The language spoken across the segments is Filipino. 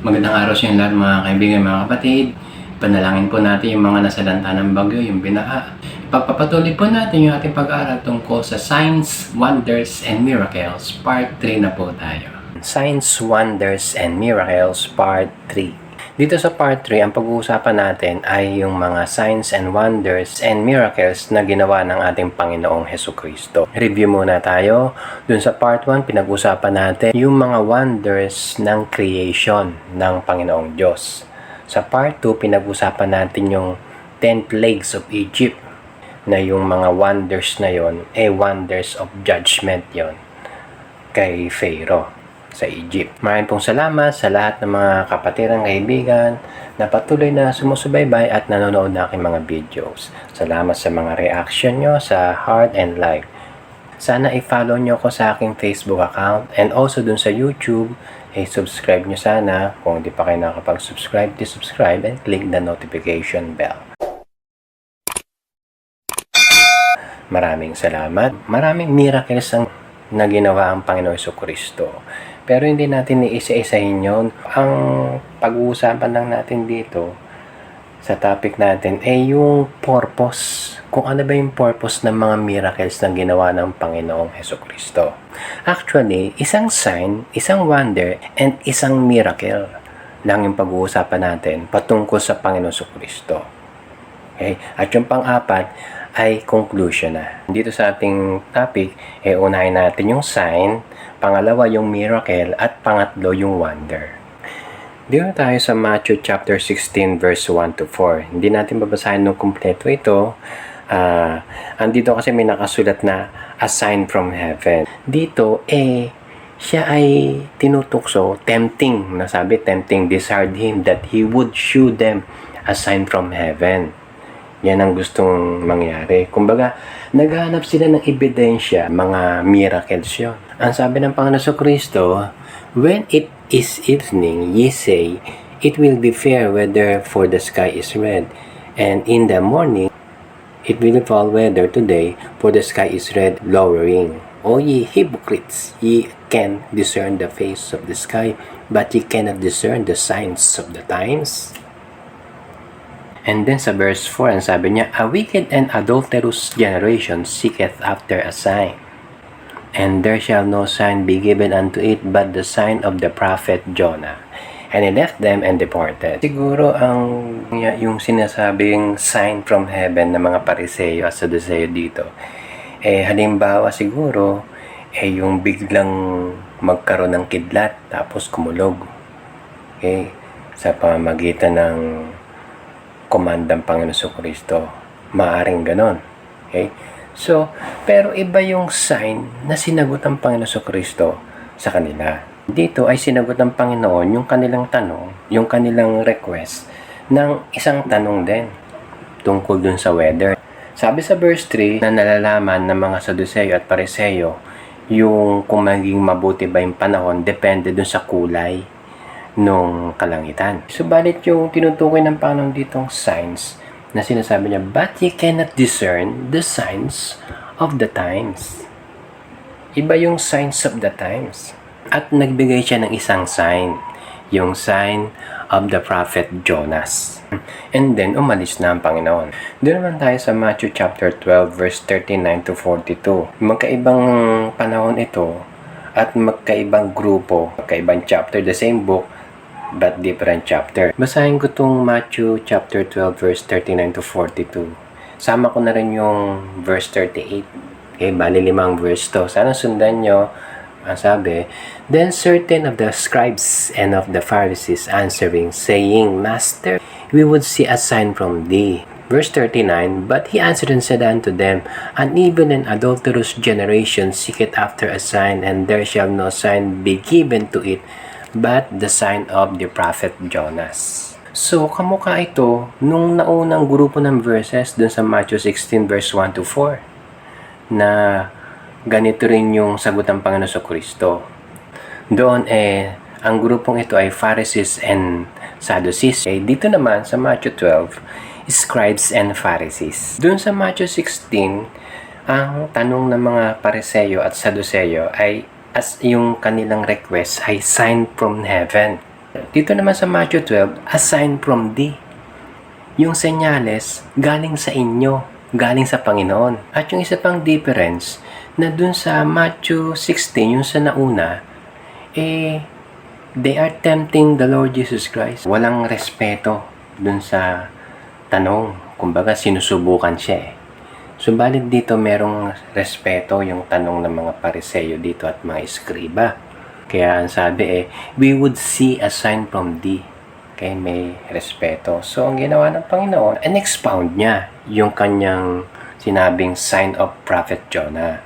Magandang araw sa inyo lahat mga kaibigan, mga kapatid. Panalangin po natin yung mga nasalanta ng bagyo, yung binaha. Ipagpapatuloy po natin yung ating pag-aaral tungkol sa Signs, Wonders, and Miracles. Part 3 na po tayo. Signs, Wonders, and Miracles, Part 3. Dito sa Part 3, ang pag-uusapan natin ay yung mga signs and wonders and miracles na ginawa ng ating Panginoong Hesukristo. Review muna tayo. Dun sa Part 1, pinag-usapan natin yung mga wonders ng creation ng Panginoong Diyos. Sa Part 2, pinag-usapan natin yung 10 plagues of Egypt, na yung mga wonders na yon wonders of judgment yon kay Pharaoh sa Egypt. Maraming pong salamat sa lahat ng mga kapatiran, kaibigan na patuloy na sumusubaybay at nanonood na aking mga videos. Salamat sa mga reaction nyo sa heart and like. Sana i-follow nyo ako sa aking Facebook account and also dun sa YouTube. Subscribe nyo sana. Kung hindi pa kayo nakapag-subscribe, subscribe and click the notification bell. Maraming salamat. Maraming miracles na ginawa ang Panginoon Hesukristo. Pero hindi natin iisa-isahin yun. Ang pag-uusapan lang natin dito sa topic natin ay yung purpose. Kung ano ba yung purpose ng mga miracles na ginawa ng Panginoong Hesukristo. Actually, isang sign, isang wonder, and isang miracle lang yung pag-uusapan natin patungkol sa Panginoong Hesukristo. Okay? At yung pang-apat ay conclusion na. Dito sa ating topic, unahin natin yung sign, pangalawa yung miracle, at pangatlo yung wonder. Dito tayo sa Matthew chapter 16 verse 1 to 4. Hindi natin babasahin ng kumpleto ito. Andito kasi may nakasulat na a sign from heaven. Dito, siya ay tinutukso, tempting, nasabi, tempting, desired him that he would shew them a sign from heaven. Yan ang gustong mangyari. Kumbaga, naghahanap sila ng ebidensya, mga miracles yun. Ang sabi ng Panginoon Kristo, when it is evening, ye say, it will be fair weather, for the sky is red. And in the morning, it will fall weather today, for the sky is red, lowering. O ye hypocrites, ye can discern the face of the sky, but ye cannot discern the signs of the times. And then sa verse 4, ang sabi niya, a wicked and adulterous generation seeketh after a sign. And there shall no sign be given unto it but the sign of the prophet Jonah. And he left them and departed. Siguro yung sinasabing sign from heaven ng mga Pariseo at Saduceo dito, halimbawa siguro, yung biglang magkaroon ng kidlat tapos kumulog. Okay? Sa pamamagitan ng komandang Panginoon Hesukristo. Maaring ganon. Okay? So, pero iba yung sign na sinagot ng Panginoon Hesukristo sa kanila. Dito ay sinagot ng Panginoon yung kanilang tanong, yung kanilang request ng isang tanong din tungkol dun sa weather. Sabi sa verse 3 na nalalaman ng mga Saduceo at Pariseo yung kung maging mabuti ba yung panahon depende dun sa kulay nung kalangitan. Subalit yung tinutukoy ng Panginoon ditong signs na sinasabi niya, but ye cannot discern the signs of the times. Iba yung signs of the times. At nagbigay siya ng isang sign, yung sign of the prophet Jonas. And then, umalis na ang Panginoon. Doon naman tayo sa Matthew chapter 12 verse 39 to 42. Magkaibang panahon ito at magkaibang grupo, magkaibang chapter, the same book, but different chapter. Basahin ko itong Matthew chapter 12 verse 39 to 42. Sama ko na rin yung verse 38. Okay, bali 5 verse to. Sana sundan nyo. Ang sabi, then certain of the scribes and of the Pharisees answering, saying, Master, we would see a sign from thee. Verse 39, but he answered and said unto them, an evil and adulterous generation seeketh after a sign, and there shall no sign be given to it, but the sign of the prophet Jonas. So, kamukha ito nung naunang grupo ng verses dun sa Matthew 16 verse 1 to 4 na ganito rin yung sagot ng Panginoon Hesukristo. Doon ang grupong ito ay Pharisees and Sadducees. Dito naman sa Matthew 12, scribes and Pharisees. Doon sa Matthew 16, ang tanong ng mga Pariseo at Sadduceo ay as yung kanilang request ay sign from heaven. Dito naman sa Matthew 12, a sign from thee. Yung senyales, galing sa inyo, galing sa Panginoon. At yung isa pang difference, na dun sa Matthew 16, yung sa nauna, they are tempting the Lord Jesus Christ. Walang respeto dun sa tanong. Kumbaga, sinusubukan siya eh. Subalit dito merong respeto yung tanong ng mga Pariseyo dito at mga Eskriba. Kaya ang sabi we would see a sign from thee. Kaya may respeto. So, ang ginawa ng Panginoon, expound niya yung kanyang sinabing sign of Prophet Jonah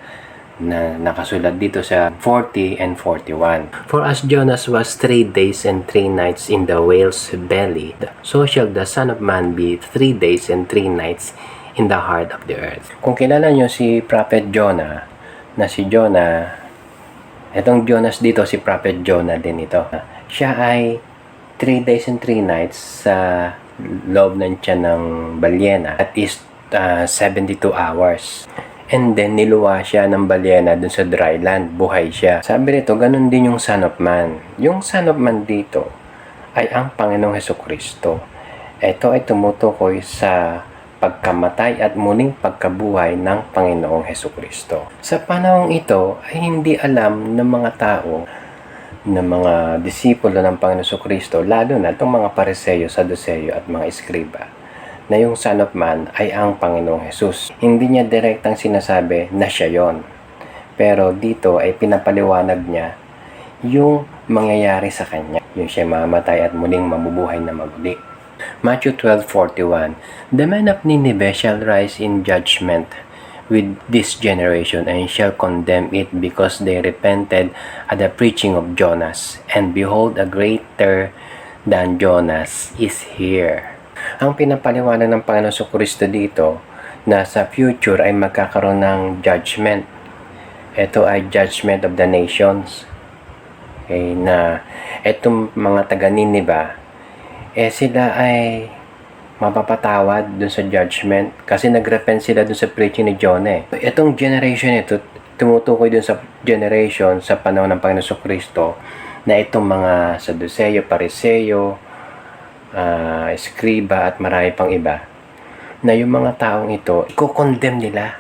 na nakasulat dito sa 40 and 41. For as Jonas was 3 days and 3 nights in the whale's belly, so shall the Son of Man be 3 days and 3 nights in the heart of the earth. Kung kilala nyo si Prophet Jonah, na si Jonah, itong Jonas dito, si Prophet Jonah din ito. Siya ay 3 days and 3 nights sa loob ng tiyan ng balyena. At is 72 hours. And then, niluwa siya ng balyena dun sa dry land. Buhay siya. Sabi rito, ganun din yung Son of Man. Yung Son of Man dito ay ang Panginoong Hesukristo. Ito ay tumutukoy sa pagkamatay at muling pagkabuhay ng Panginoong Hesukristo. Sa panahong ito ay hindi alam ng mga tao, ng mga disipulo ng Panginoong Hesukristo, lalo na itong mga Pariseyo, Saduseyo at mga Eskriba, na yung Son of Man ay ang Panginoong Hesus. Hindi niya direktang sinasabi na siya yon. Pero dito ay pinapaliwanag niya yung mangyayari sa kanya. Yung siya mamatay at muling mabubuhay na maguli. Matthew 12:41. The men of Nineveh shall rise in judgment with this generation and shall condemn it because they repented at the preaching of Jonas. And behold, a greater than Jonas is here. Ang pinapaliwanag ng Panginoon Jesucristo dito na sa future ay magkakaroon ng judgment. Ito ay judgment of the nations. Okay, na itong mga taga Nineveh, sila ay mapapatawad dun sa judgment kasi nagrepent sila dun sa preaching ni Jonah. Itong generation ito, tumutukoy dun sa generation sa panahon ng Panginoon Jesucristo na itong mga Saduseyo, Pariseyo, Eskriba at marami pang iba, na yung mga taong ito i-condemn nila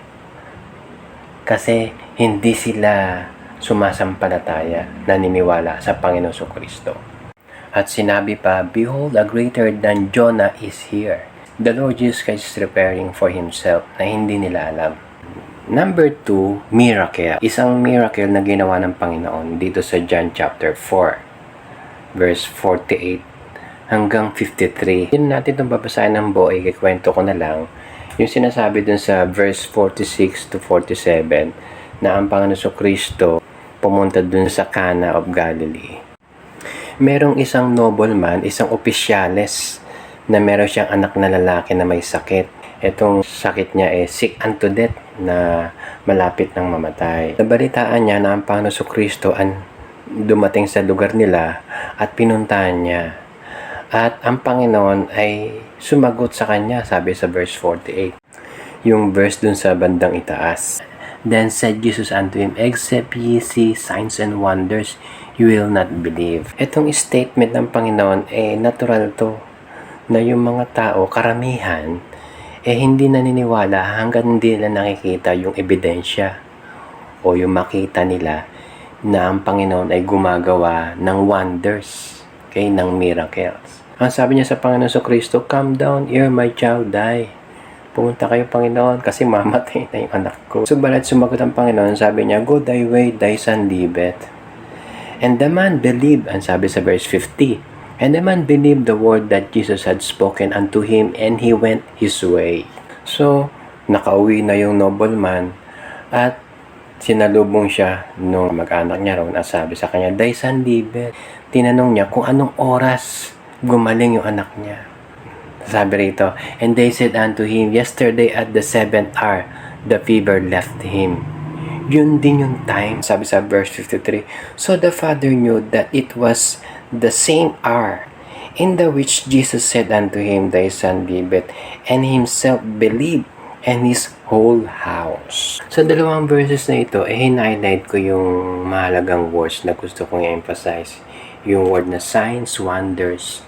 kasi hindi sila sumasampalataya, naniniwala sa Panginoon Jesucristo. At sinabi pa, behold, a greater than Jonah is here. The Lord Jesus Christ is preparing for Himself na hindi nila alam. Number 2, miracle. Isang miracle na ginawa ng Panginoon dito sa John chapter 4, verse 48 hanggang 53. Yun natin itong babasahin ng buo, ikikwento ko na lang. Yung sinasabi dun sa verse 46 to 47 na ang Panginoon Jesucristo pumunta dun sa Cana of Galilee. Merong isang nobleman, isang opisyales na meron siyang anak na lalaki na may sakit. Itong sakit niya ay sick unto death na malapit ng mamatay. Nabalitaan niya na ang Panginoon Jesucristo ang dumating sa lugar nila at pinuntahan niya. At ang Panginoon ay sumagot sa kanya, sabi sa verse 48. Yung verse dun sa bandang itaas. Then said Jesus unto him, except ye see signs and wonders, you will not believe. Itong statement ng Panginoon, natural to. Na yung mga tao, karamihan, hindi naniniwala hanggang hindi nila nakikita yung ebidensya o yung makita nila na ang Panginoon ay gumagawa ng wonders, okay, ng miracles. Ang sabi niya sa Panginoon Jesucristo, come down here, my child, die. Pumunta kayo, Panginoon, kasi mamatay na yung anak ko. Subalit sumagot ang Panginoon, sabi niya, go thy way, thy son liveth. And the man believed, ang sabi sa verse 50, and the man believed the word that Jesus had spoken unto him, and he went his way. So, nakauwi na yung nobleman, at sinalubong siya nung mag-anak niya roon, at sabi sa kanya, thy son liveth. Tinanong niya kung anong oras gumaling yung anak niya. Sabi rito, and they said unto him, yesterday at the 7th hour, the fever left him. Yun din yung time, sabi sa verse 53. So the father knew that it was the same hour in the which Jesus said unto him, thy son liveth, and himself believed, and his whole house. Sa dalawang verses na ito, highlight ko yung mahalagang words na gusto kong i-emphasize. Yung word na signs, wonders.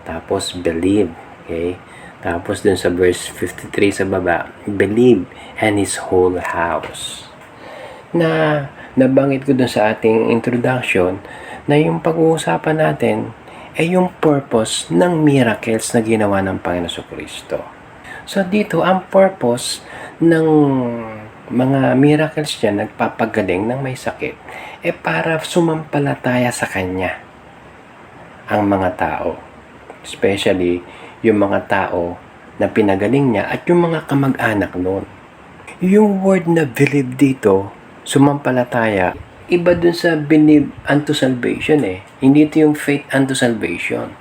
Tapos believe. Okay? Tapos dun sa verse 53 sa baba, believe and his whole house. Na nabanggit ko dun sa ating introduction na yung pag-uusapan natin ay yung purpose ng miracles na ginawa ng Panginoon Kristo. So dito, ang purpose ng mga miracles niya, nagpapagaling ng may sakit, para sumampalataya sa Kanya ang mga tao. Especially yung mga tao na pinagaling niya at yung mga kamag-anak noon. Yung word na believe dito, sumampalataya, iba dun sa believe unto salvation Hindi ito yung faith unto salvation.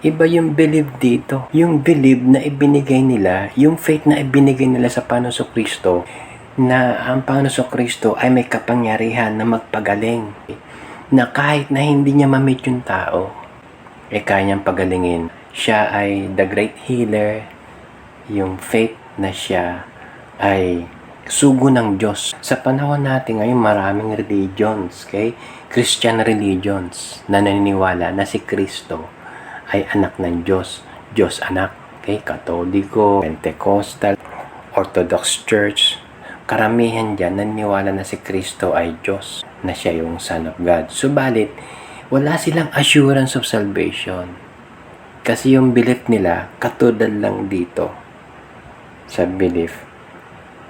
Iba yung believe dito. Yung believe na ibinigay nila, yung faith na ibinigay nila sa Panginoon Kristo, na ang Panginoon Kristo ay may kapangyarihan na magpagaling. Na kahit na hindi niya ma-meet yung tao, kaya niyang pagalingin. Siya ay the great healer. Yung faith na siya ay sugo ng Diyos. Sa panahon natin ngayon, maraming religions, Christian religions na naniniwala na si Kristo ay anak ng Diyos. Diyos anak. Katoliko, Pentecostal, Orthodox Church. Karamihan dyan naniniwala na si Kristo ay Diyos, na siya yung Son of God. Subalit, wala silang assurance of salvation. Kasi yung belief nila, katulad lang dito sa belief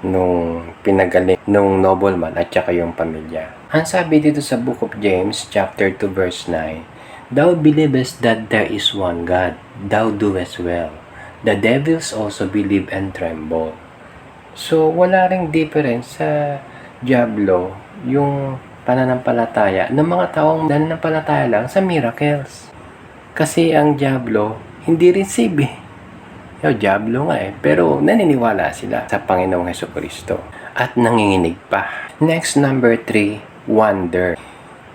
nung pinagaling nung nobleman at saka yung pamilya. Ang sabi dito sa Book of James, chapter 2, verse 9, Thou believest that there is one God, thou doest well. The devils also believe and tremble. So, wala ring difference sa Diablo, yung pananampalataya ng mga taong nananampalataya lang sa miracles. Kasi ang Diablo, hindi receive Diablo nga pero naniniwala sila sa Panginoong Hesukristo at nanginginig pa. Next, number 3, wonder.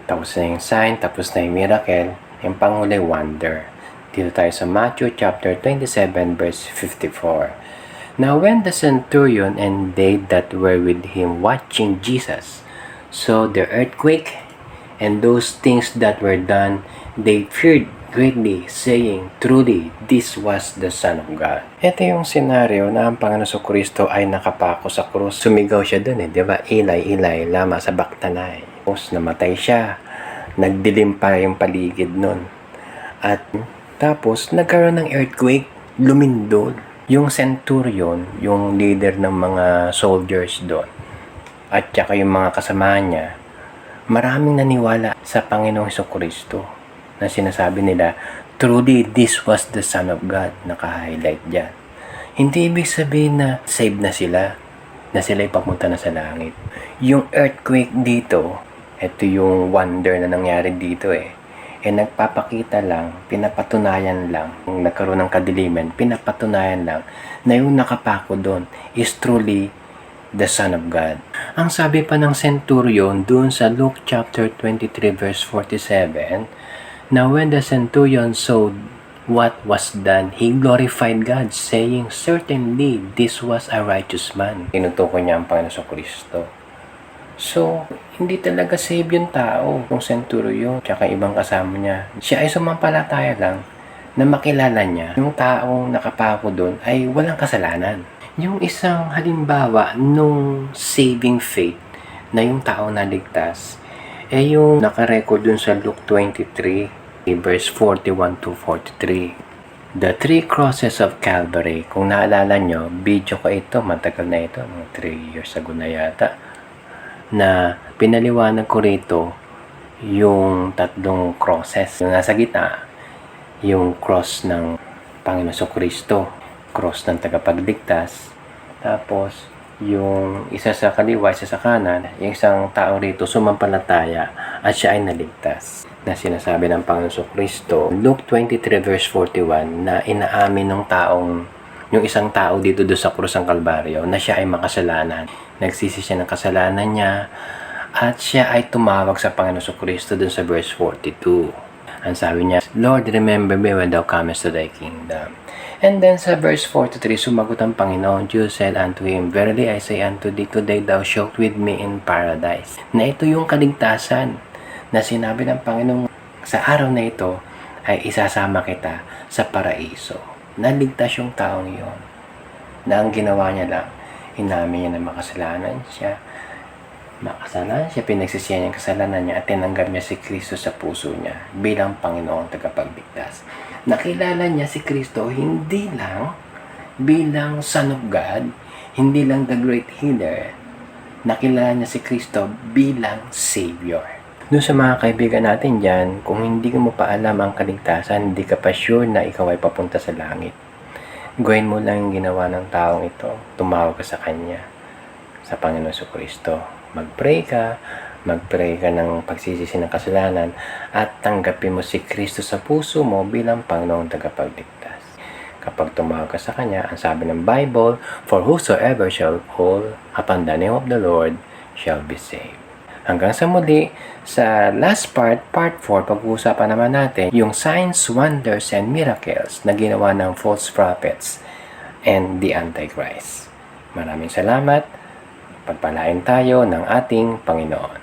Tapos na yung sign, tapos na yung miracle, yung panghuli, wonder. Dito tayo sa Matthew chapter 27, verse 54. Now when the centurion and they that were with him watching Jesus saw the earthquake and those things that were done, they feared greatly, saying, Truly, this was the Son of God. Ito yung senaryo na ang Panginoon Kristo ay nakapako sa krus. Sumigaw siya dun di ba? Ilay, ilay, lama sa baktanay. Tapos namatay siya. Nagdilim pa yung paligid nun. At tapos nagkaroon ng earthquake, lumindol. Yung centurion, yung leader ng mga soldiers doon, at saka yung mga kasama niya, maraming naniwala sa Panginoong Kristo na sinasabi nila, truly this was the Son of God. Naka-highlight dyan. Hindi ibig sabihin na saved na sila'y papunta na sa langit. Yung earthquake dito, ito yung wonder na nangyari dito nagpapakita lang, pinapatunayan lang, kung nagkaroon ng kadiliman, pinapatunayan lang na yung nakapako doon is truly the Son of God. Ang sabi pa ng centurion doon sa Luke chapter 23 verse 47, Now when the centurion saw what was done, he glorified God, saying, Certainly, this was a righteous man. Tinutukoy niya ang Panginoon Kristo. So, hindi talaga save yung tao, yung centurion, tsaka ibang kasama niya. Siya ay sumampalataya lang na makilala niya yung taong nakapako doon ay walang kasalanan. Yung isang halimbawa nung saving faith na yung tao naligtas, yung nakarecord dun sa Luke 23, verse 41 to 43. The three crosses of Calvary. Kung naalala nyo, video ko ito, matagal na ito, 3 years ago na yata, na pinaliwanag ko rito yung tatlong crosses. Yung nasa gitna, yung cross ng Panginoon Kristo, cross ng tagapagligtas, tapos yung isa sa kaliwa, isa sa kanan, yung isang tao rito sumampalataya at siya ay naligtas, na sinasabi ng Panginoon Kristo. Luke 23 verse 41 na inaamin ng taong, yung isang tao dito sa krus ng Kalbaryo, na siya ay makasalanan. Nagsisi siya ng kasalanan niya at siya ay tumawag sa Panginoon Kristo dun sa verse 42. Ang sabi niya, Lord, remember me when thou comest to thy kingdom. And then sa verse 43, sumagot ang Panginoon, Jesus said unto him, Verily I say unto thee, today thou shalt with me in paradise. Na ito yung kaligtasan na sinabi ng Panginoon sa araw na ito ay isasama kita sa paraiso. Naligtas yung taong iyon na ang ginawa niya lang, inamin niya na makasalanan siya, pinagsisihan niya ang kasalanan niya at tinanggap niya si Kristo sa puso niya bilang Panginoong tagapagligtas. Nakilala niya si Kristo hindi lang bilang Son of God, hindi lang the great healer. Nakilala niya si Kristo bilang Savior. Doon sa mga kaibigan natin dyan, kung hindi mo pa alam ang kaligtasan, hindi ka pa sure na ikaw ay papunta sa langit. Gawin mo lang yung ginawa ng taong ito. Tumawag ka sa Kanya, sa Panginoon Kristo. Mag-pray ka ng pagsisisi ng kasalanan at tanggapin mo si Kristo sa puso mo bilang Panginoong tagapagligtas. Kapag tumawag ka sa Kanya, ang sabi ng Bible, "For whosoever shall call upon the name of the Lord shall be saved." Hanggang sa muli, sa last part 4, pag-uusapan naman natin yung signs, wonders, and miracles na ginawa ng false prophets and the Antichrist. Maraming salamat. Pagpalain tayo ng ating Panginoon.